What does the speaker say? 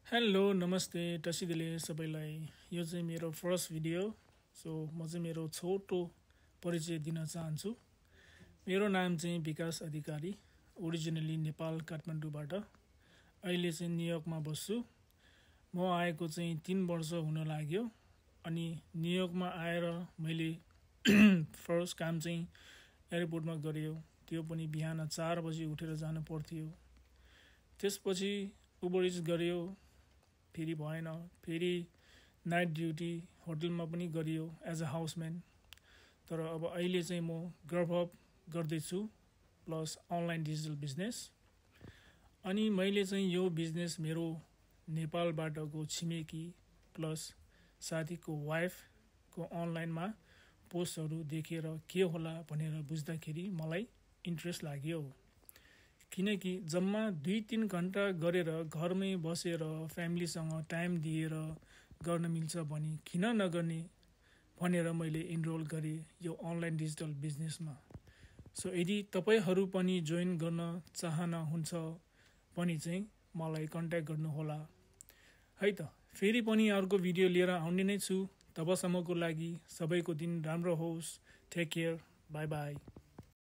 Hello नमस्ते टसिदिले सबैलाई यो चाहिँ मेरो फर्स्ट भिडियो सो म चाहिँ मेरो छोटो परिचय दिन चाहन्छु। मेरो नाम चाहिँ विकास अधिकारी, ओरिजिनली नेपाल काठमाडौँबाट, अहिले चाहिँ न्युयोर्कमा बस्छु। म आएको चाहिँ 3 वर्ष हुन लाग्यो अनि न्युयोर्कमा आएर मैले फर्स्ट काम चाहिँ एयरपोर्टमा गर्यो। त्यो पनि बिहान 4 बजे उठेर जानु पर्थ्यो। त्यसपछि उबर इट्स गर्यो, फेरि भएन, फेरि नाइट ड्युटी होटलमा पनि गरियो एज अ हाउसम्यान। तर अब अहिले चाहिँ म ग्रब गर्दैछु प्लस अनलाइन डिजिटल बिजनेस। अनि मैले चाहिँ यो बिजनेस मेरो नेपालबाटको छिमेकी प्लस साथीको वाइफको अनलाइनमा पोस्टहरू देखेर के होला भनेर बुझ्दाखेरि मलाई इन्ट्रेस्ट लाग्यो। किनकि जम्मा 2-3 घण्टा गरेर घरमै बसेर फ्यामिलीसँग टाइम दिएर गर्न मिल्छ भने किन नगर्ने भनेर मैले इनरोल गरेँ यो अनलाइन डिजिटल बिजनेसमा। सो यदि तपाईहरू पनि जोइन गर्न चाहनुहुन्छ भने चाहिँ मलाई कन्ट्याक्ट गर्नुहोला है त। फेरि पनि अर्को भिडियो लिएर आउने नै छु। तबसम्मको लागि सबैको दिन राम्रो होस्। Take care, bye by.